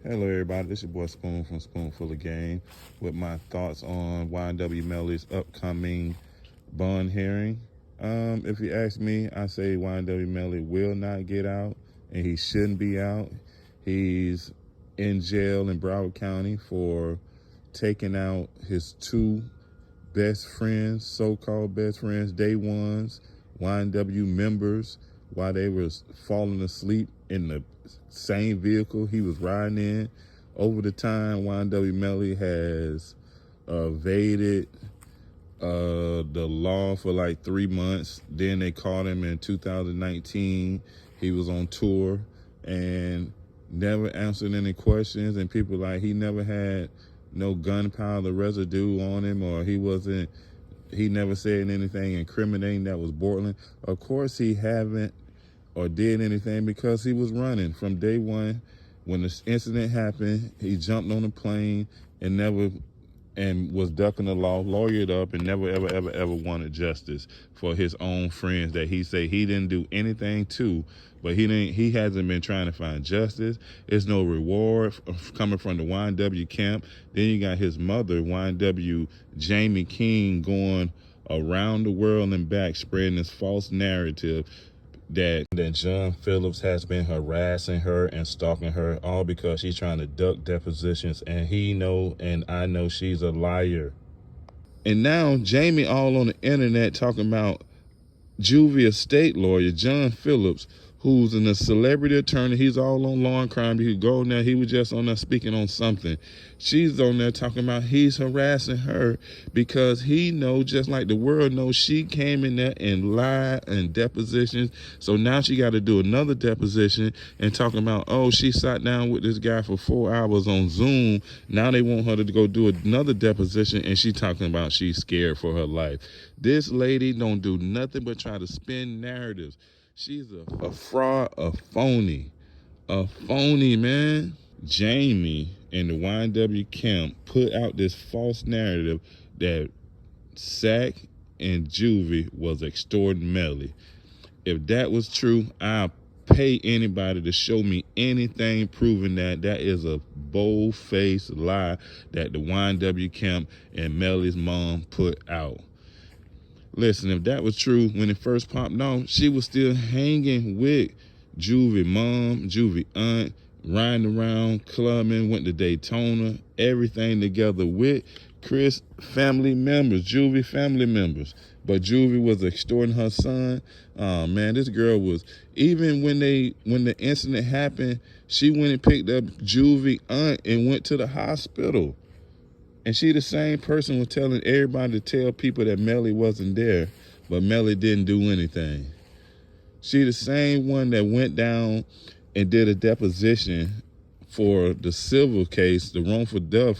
Hello, everybody. This is your boy Spoon from Spoonful of Game with my thoughts on Ynw Melly's upcoming bond hearing. If you ask me, I say Ynw Melly will not get out, and he shouldn't be out. He's in jail in Broward County for taking out his two best friends, so-called best friends, day ones, Ynw members, while they was falling asleep in the same vehicle he was riding in. Over the time, Ynw Melly has evaded the law for like 3 months. Then they caught him in 2019. He was on tour and never answered any questions, and people like he never had no gunpowder residue on him, or he never said anything incriminating that was borderline. Of course he haven't or did anything, because he was running from day one. When this incident happened, he jumped on a plane and was ducking the law, lawyered up, and never ever wanted justice for his own friends that he say he didn't do anything to. But he hasn't been trying to find justice. There's no reward coming from the Ynw camp. Then you got his mother, Ynw Jamie King, going around the world and back spreading this false narrative that John Phillips has been harassing her and stalking her, all because she's trying to duck depositions, and he know and I know she's a liar. And now Jamie all on the internet talking about Juvy estate lawyer John Phillips, who's a celebrity attorney. He's all on law and crime. You could go now. He was just on there speaking on something. She's on there talking about he's harassing her because he knows, just like the world knows, she came in there and lied and depositions. So now she got to do another deposition and talking about, oh, she sat down with this guy for 4 hours on Zoom. Now they want her to go do another deposition, and she talking about she's scared for her life. This lady don't do nothing but try to spin narratives. She's a fraud, a phony, man. Jamie and the Ynw camp put out this false narrative that Sack and Juvy was extorting Melly. If that was true, I'll pay anybody to show me anything proving that. That is a bold-faced lie that the Ynw camp and Melly's mom put out. Listen, if that was true when it first popped off, she was still hanging with Juvy mom, Juvy aunt, riding around, clubbing, went to Daytona, everything together with Chris family members, Juvy family members. But Juvy was extorting her son. Man, this girl was, even when the incident happened, she went and picked up Juvy aunt and went to the hospital. And she the same person was telling everybody to tell people that Melly wasn't there, but Melly didn't do anything. She the same one that went down and did a deposition for the civil case, the wrongful death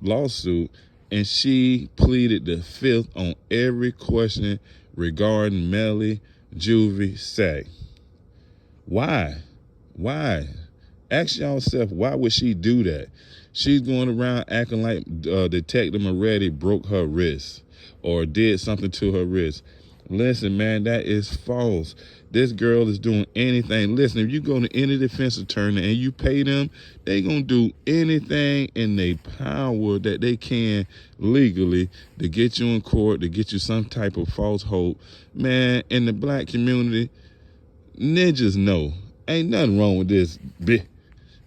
lawsuit, and she pleaded the fifth on every question regarding Melly, Juvy, Sack. Why? Ask yourself, why would she do that? She's going around acting like Detective Moretti broke her wrist or did something to her wrist. Listen, man, that is false. This girl is doing anything. Listen, if you go to any defense attorney and you pay them, they going to do anything in their power that they can legally to get you in court, to get you some type of false hope. Man, in the black community, ninjas know. Ain't nothing wrong with this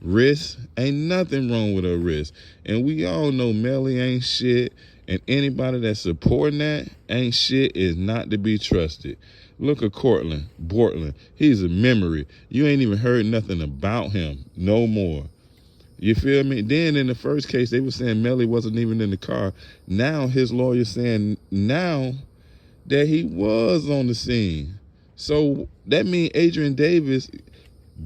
wrist. Ain't nothing wrong with her wrist. And we all know Melly ain't shit, and anybody that's supporting that ain't shit is not to be trusted. Look at Bortland. He's a memory. You ain't even heard nothing about him no more. You feel me? Then in the first case, they were saying Melly wasn't even in the car. Now his lawyer's saying now that he was on the scene. So that means Adrian Davis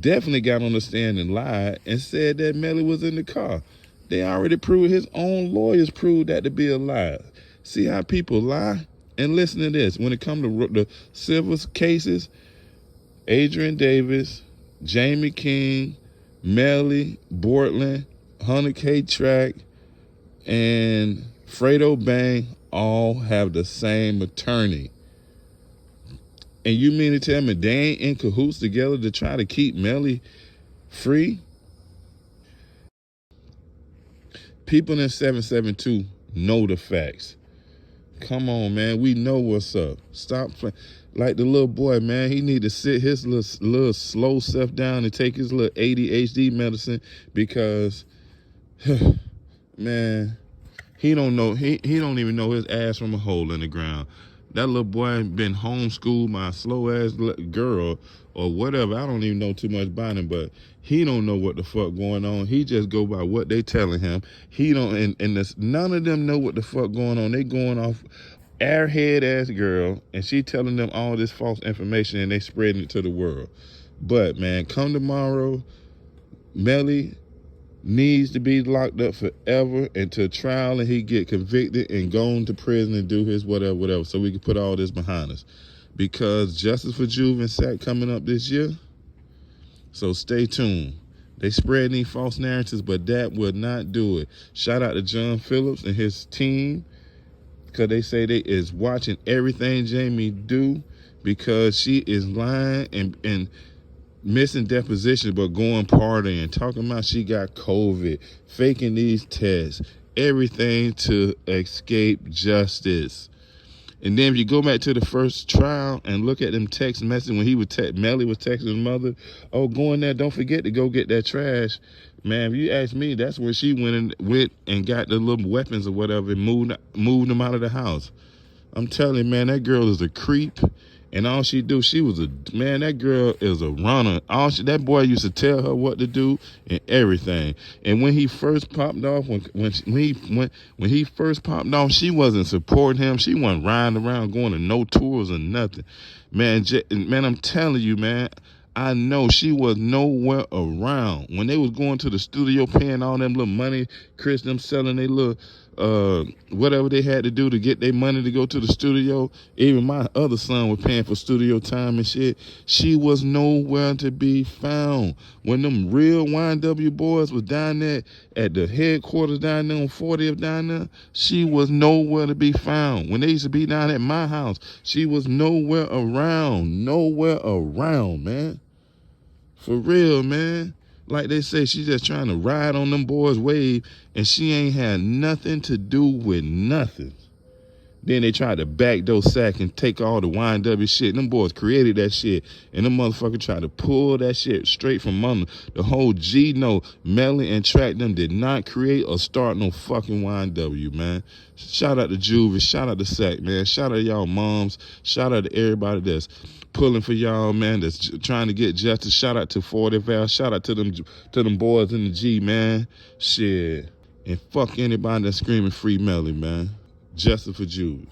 definitely got on the stand and lied and said that Melly was in the car. They already proved, his own lawyers proved that to be a lie. See how people lie? And listen to this. When it comes to the civil cases, Adrian Davis, Jamie King, Melly, Bortland, Hunter K. Track, and Fredo Bang all have the same attorney. And you mean to tell me they ain't in cahoots together to try to keep Melly free? People in 772 know the facts. Come on, man. We know what's up. Stop playing. Like the little boy, man, he need to sit his little slow self down and take his little ADHD medicine because, man, he don't know. He don't even know his ass from a hole in the ground. That little boy been homeschooled by a slow ass girl or whatever. I don't even know too much about him, but he don't know what the fuck going on. He just go by what they telling him. He don't, and this, none of them know what the fuck going on. They going off airhead ass girl, and she telling them all this false information, and they spreading it to the world. But man, come tomorrow, Melly needs to be locked up forever until trial and he get convicted and gone to prison and do his whatever, so we can put all this behind us. Because justice for Juve and Sack coming up this year, so stay tuned. They spread these false narratives, but that will not do it. Shout out to John Phillips and his team, because they say they is watching everything Jamie do, because she is lying and missing depositions, but going partying, talking about she got COVID, faking these tests, everything to escape justice. And then if you go back to the first trial and look at them text messages when he was Melly was texting his mother, oh, go in there, don't forget to go get that trash. Man, if you ask me, that's where she went and got the little weapons or whatever and moved them out of the house. I'm telling you, man, that girl is a creep. And all she do, that girl is a runner. That boy used to tell her what to do and everything. And when he first popped off, when he first popped off, she wasn't supporting him. She wasn't riding around going to no tours or nothing. Man, I'm telling you, man, I know she was nowhere around. When they was going to the studio paying all them little money, Chris, them selling their little whatever they had to do to get their money to go to the studio. Even my other son was paying for studio time and shit. She was nowhere to be found. When them real YNW boys was down there at the headquarters down there on 40th down there, she was nowhere to be found. When they used to be down at my house, she was nowhere around. Nowhere around, man. For real, man. Like they say, she just trying to ride on them boys' wave, and she ain't had nothing to do with nothing. Then they tried to backdoor Sack and take all the YNW shit. Them boys created that shit, and them motherfuckers tried to pull that shit straight from under. The whole Melly and Track them did not create or start no fucking YNW, man. Shout out to Juvy, shout out to Sack, man. Shout out to y'all moms. Shout out to everybody that's pulling for y'all, man, that's trying to get justice. Shout out to 40 Val. Shout out to them boys in the G, man. Shit. And fuck anybody that's screaming free Melly, man. Justice for Jews.